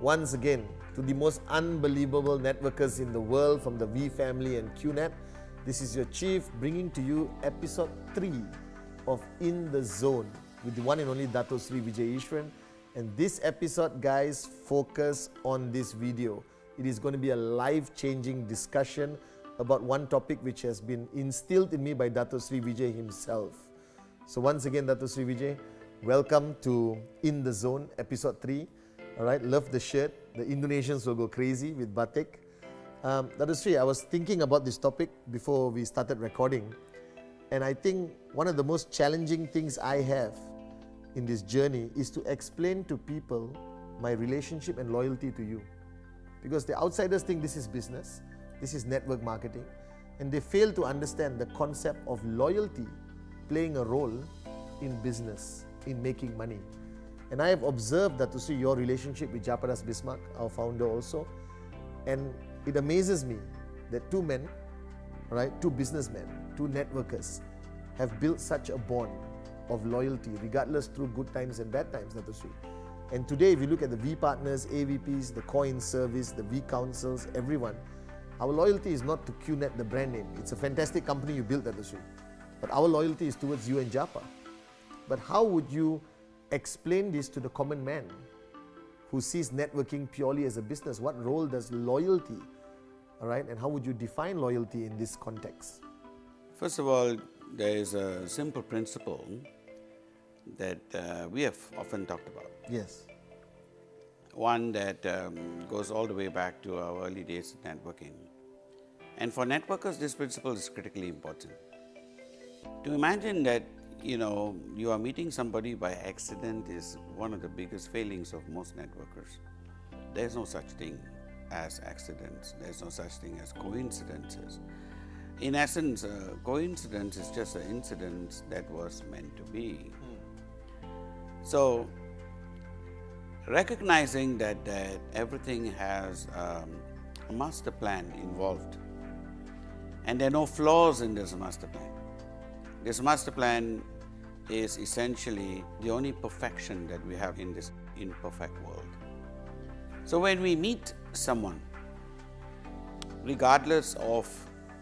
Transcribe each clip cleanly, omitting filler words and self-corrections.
once again to the most unbelievable networkers in the world from the V family and QNet. This is your chief bringing to you episode 3 of In the Zone with the one and only Dato Sri Vijay Ishwaran. And this episode, guys, focus on this video. It is going to be a life-changing discussion about one topic which has been instilled in me by Dato Sri Vijay himself. So once again, Dato Sri Vijay, welcome to In the Zone, episode 3. All right, love the shirt. The Indonesians will go crazy with batik. Dato Sri, I was thinking about this topic before we started recording. And I think one of the most challenging things I have in this journey is to explain to people my relationship and loyalty to you. Because the outsiders think this is business, this is network marketing, and they fail to understand the concept of loyalty playing a role in business, in making money. And I have observed that to see your relationship with Japadas Bismarck, our founder also, and it amazes me that two men, right, two businessmen, two networkers have built such a bond of loyalty regardless through good times and bad times, Dato Sri. And today if you look at the V partners, AVPs, the coin service, the V councils, everyone, our loyalty is not to QNet, the brand name. It's a fantastic company you built, Dato Sri. But our loyalty is towards you and Japa. But how would you explain this to the common man who sees networking purely as a business? What role does loyalty, all right, and how would you define loyalty in this context? First of all, there is a simple principle that we have often talked about. Yes. One that goes all the way back to our early days of networking. And for networkers, this principle is critically important. To imagine that, you are meeting somebody by accident is one of the biggest failings of most networkers. There's no such thing as accidents. There's no such thing as coincidences. In essence, a coincidence is just an incident that was meant to be. So, recognizing that everything has a master plan involved, and there are no flaws in this master plan. This master plan is essentially the only perfection that we have in this imperfect world. So when we meet someone, regardless of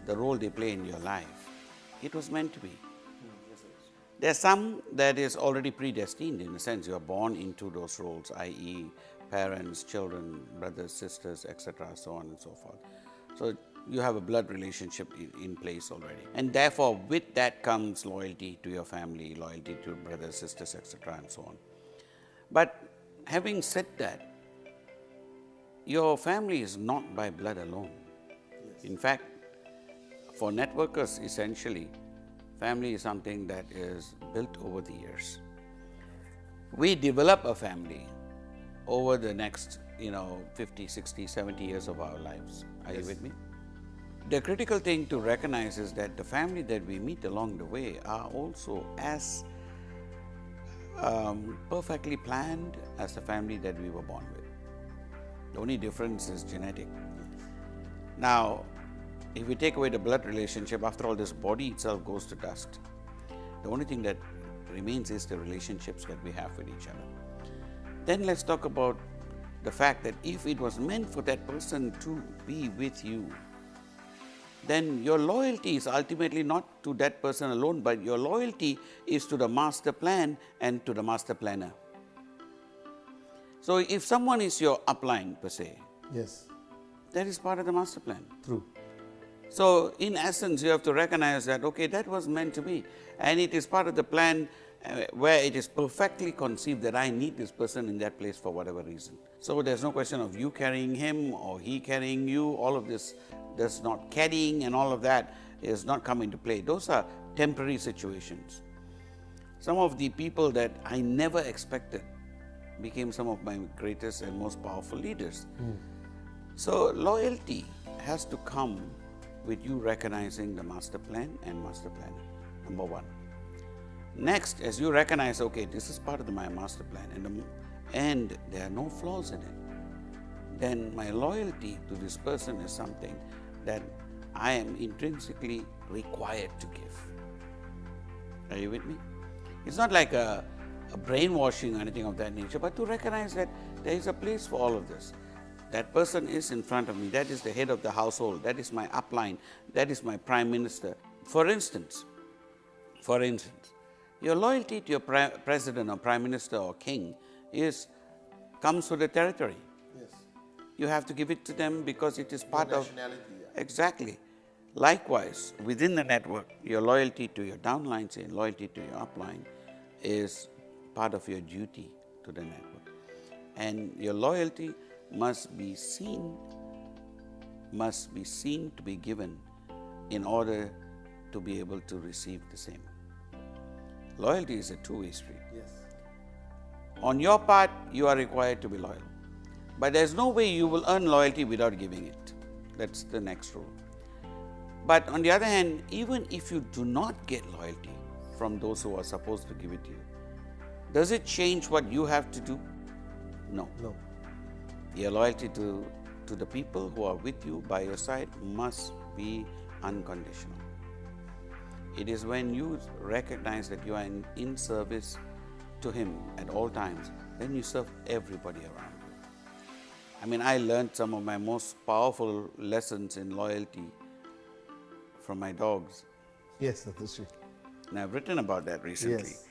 the role they play in your life, it was meant to be. There's some that is already predestined, in a sense. You are born into those roles, i.e. parents, children, brothers, sisters, etc., so on and so forth. So you have a blood relationship in place already. And therefore, with that comes loyalty to your family, loyalty to brothers, sisters, etc., and so on. But having said that, your family is not by blood alone. Yes. In fact, for networkers, essentially, family is something that is built over the years. We develop a family over the next, 50, 60, 70 years of our lives. Are you with me? The critical thing to recognize is that the family that we meet along the way are also as perfectly planned as the family that we were born with. The only difference is genetic. Now, if we take away the blood relationship, after all, this body itself goes to dust. The only thing that remains is the relationships that we have with each other. Then let's talk about the fact that if it was meant for that person to be with you, then your loyalty is ultimately not to that person alone, but your loyalty is to the master plan and to the master planner. So if someone is your upline per se, yes, that is part of the master plan. True. So in essence, you have to recognize that, okay, that was meant to be. And it is part of the plan where it is perfectly conceived that I need this person in that place for whatever reason. So there's no question of you carrying him or he carrying you. All of this does not, carrying and all of that is not come into play. Those are temporary situations. Some of the people that I never expected became some of my greatest and most powerful leaders. So loyalty has to come with you recognizing the master plan and master planner, number one. Next, as you recognize, okay, this is part of my master plan and there are no flaws in it, then my loyalty to this person is something that I am intrinsically required to give. Are you with me? It's not like a brainwashing or anything of that nature, but to recognize that there is a place for all of this. That person is in front of me. That is the head of the household. That is my upline. That is my prime minister. For instance, your loyalty to your president or prime minister or king comes with the territory. Yes. You have to give it to them because it is part of nationality. Exactly. Likewise, within the network, your loyalty to your downlines and loyalty to your upline is part of your duty to the network. And your loyalty must be seen to be given in order to be able to receive the same. Loyalty is a two-way street. Yes. On your part, you are required to be loyal. But there's no way you will earn loyalty without giving it. That's the next rule. But on the other hand, even if you do not get loyalty from those who are supposed to give it to you, does it change what you have to do? No. No. Your loyalty to the people who are with you by your side must be unconditional. It is when you recognize that you are in service to Him at all times, then you serve everybody around you. I mean, I learned some of my most powerful lessons in loyalty from my dogs. Yes, that's true. And I've written about that recently. Yes.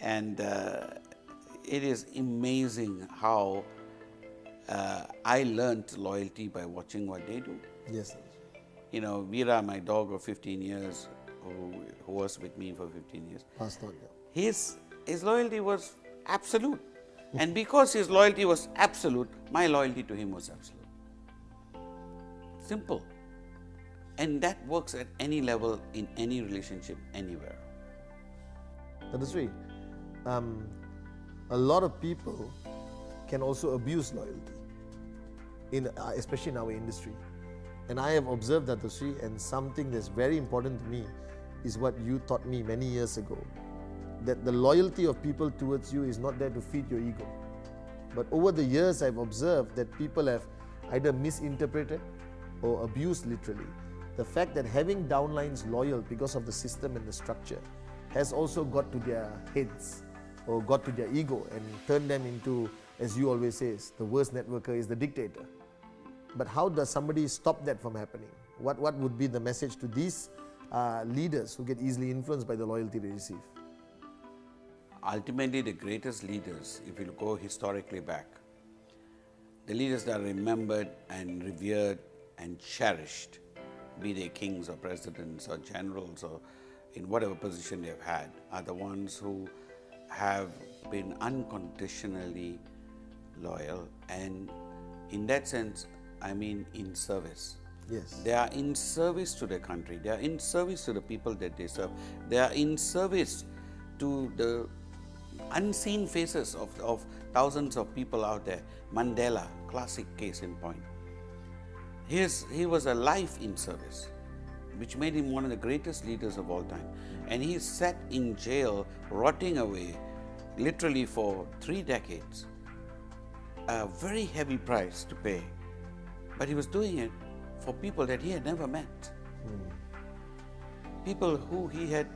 And it is amazing how I learned loyalty by watching what they do. Yes, sir. You know, Veera, my dog of 15 years, who was with me for 15 years, Passed on, yeah. his loyalty was absolute. And because his loyalty was absolute, my loyalty to him was absolute. Simple. And that works at any level, in any relationship, anywhere. That is right. A lot of people can also abuse loyalty, especially in our industry. And I have observed that, Sri, and something that's very important to me is what you taught me many years ago, that the loyalty of people towards you is not there to feed your ego. But over the years, I've observed that people have either misinterpreted or abused literally the fact that having downlines loyal because of the system and the structure has also got to their heads or got to their ego and turned them into, as you always say, the worst networker is the dictator. But how does somebody stop that from happening? What would be the message to these leaders who get easily influenced by the loyalty they receive? Ultimately, the greatest leaders, if you go historically back, the leaders that are remembered and revered and cherished, be they kings or presidents or generals or in whatever position they've had, are the ones who have been unconditionally loyal, and in that sense, I mean in service. Yes. They are in service to the country. They are in service to the people that they serve. They are in service to the unseen faces of thousands of people out there. Mandela, classic case in point. He was a life in service, which made him one of the greatest leaders of all time. And he sat in jail, rotting away, literally for 3 decades. A very heavy price to pay. But he was doing it for people that he had never met. People who he had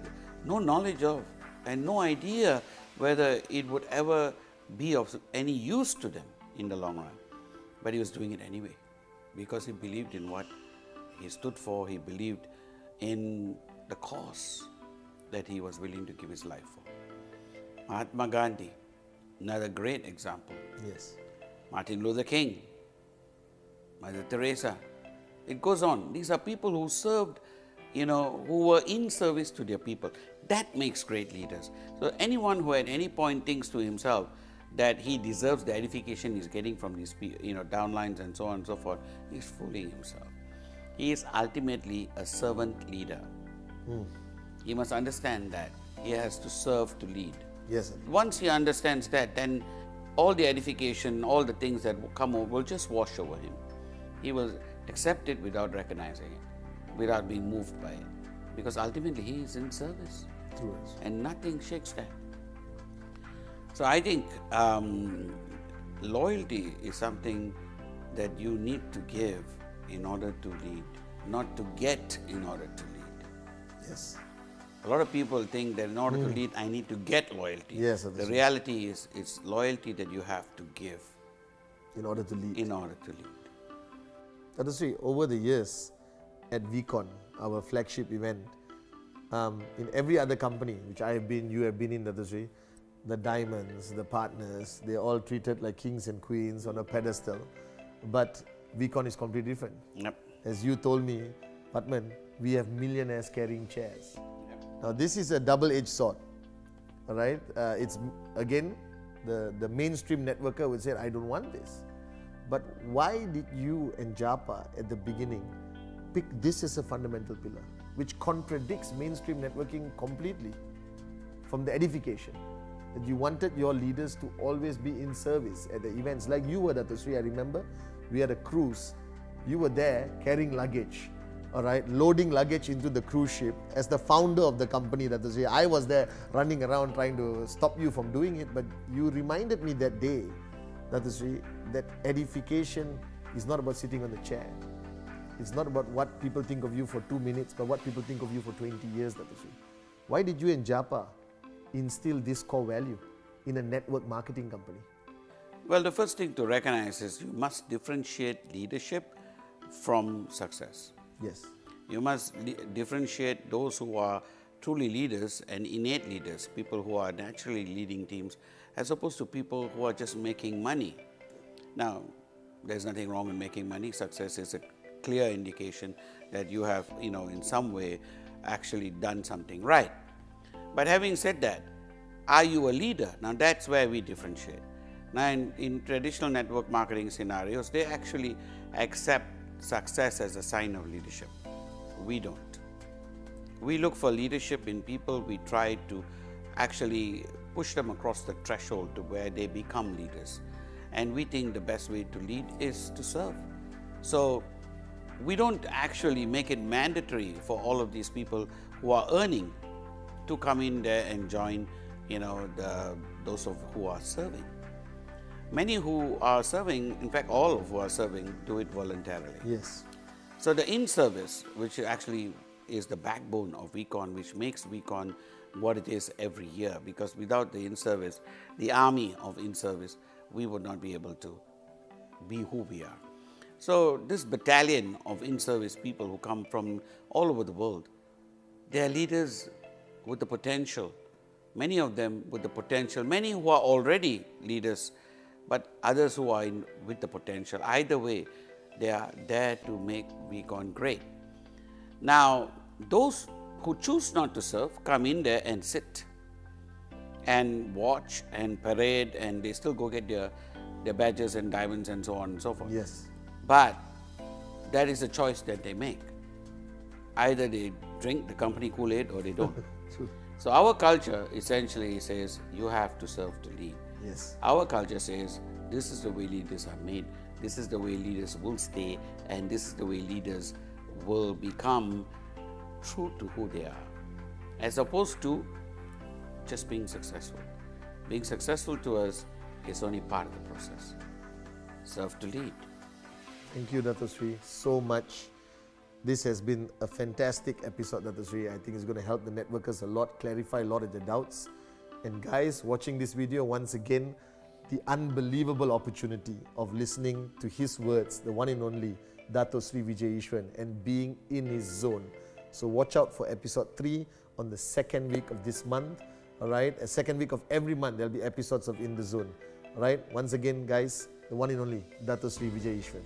no knowledge of and no idea whether it would ever be of any use to them in the long run. But he was doing it anyway because he believed in what he stood for. He believed in the cause that he was willing to give his life for. Mahatma Gandhi, another great example. Yes. Martin Luther King, Mother Teresa. It goes on. These are people who served, who were in service to their people. That makes great leaders. So anyone who at any point thinks to himself that he deserves the edification he's getting from these, downlines and so on and so forth, he's fooling himself. He is ultimately a servant leader. He must understand that he has to serve to lead. Yes, sir. Once he understands that, then all the edification, all the things that will come over will just wash over him. He will accept it without recognizing it, without being moved by it. Because ultimately he is in service. True. Yes. And nothing shakes that. So I think loyalty is something that you need to give in order to lead, not to get in order to lead. Yes. A lot of people think that in order to lead, I need to get loyalty. Yes, the that's right. reality is, it's loyalty that you have to give In order to lead. in order to lead. Datasri, over the years at VCon, our flagship event, in every other company which I have been, you have been in, Datasri, the diamonds, the partners, they're all treated like kings and queens on a pedestal. But VCon is completely different. Yep. As you told me, Patman, we have millionaires carrying chairs. Now this is a double-edged sword, all right? It's again, the mainstream networker would say, I don't want this. But why did you and Japa at the beginning pick this as a fundamental pillar, which contradicts mainstream networking completely from the edification? That you wanted your leaders to always be in service at the events, like you were, Datasri. I remember we had a cruise. You were there carrying luggage, all right, loading luggage into the cruise ship as the founder of the company, Datasri. I was there running around trying to stop you from doing it, but you reminded me that day, Datasri, that edification is not about sitting on the chair. It's not about what people think of you for 2 minutes, but what people think of you for 20 years, Datasri. Why did you and Japa instill this core value in a network marketing company? Well, the first thing to recognize is you must differentiate leadership from success. Yes. You must differentiate those who are truly leaders and innate leaders, people who are naturally leading teams, as opposed to people who are just making money. Now, there's nothing wrong with making money. Success is a clear indication that you have, in some way actually done something right. But having said that, are you a leader? Now that's where we differentiate. Now in traditional network marketing scenarios, they actually accept success as a sign of leadership. We don't. We look for leadership in people. We try to actually push them across the threshold to where they become leaders. And we think the best way to lead is to serve. So we don't actually make it mandatory for all of these people who are earning to come in there and join, those who are serving. Many who are serving, in fact, all who are serving, do it voluntarily. Yes. So the in-service, which actually is the backbone of VCon, which makes VCon what it is every year, because without the in-service, the army of in-service, we would not be able to be who we are. So this battalion of in-service people who come from all over the world, they are leaders with the potential, many of them with the potential, many who are already leaders, but others who are with the potential. Either way, they are there to make VCon great. Now, those who choose not to serve come in there and sit and watch and parade, and they still go get their badges and diamonds and so on and so forth. Yes. But that is a choice that they make. Either they drink the company Kool-Aid or they don't. True. So our culture essentially says you have to serve to lead. Yes. Our culture says this is the way leaders are made, this is the way leaders will stay, and this is the way leaders will become true to who they are, as opposed to just being successful. Being successful to us is only part of the process. Serve to lead. Thank you, Datasri, so much. This has been a fantastic episode, Datasri. I think it's going to help the networkers a lot, clarify a lot of the doubts. And guys, watching this video, once again, the unbelievable opportunity of listening to his words, the one and only Dato-Sri Vijay Ishwan, and being in his zone. So watch out for episode 3 on the second week of this month. All right, a second week of every month, there'll be episodes of In the Zone. All right, once again, guys, the one and only Dato-Sri Vijay Ishwan.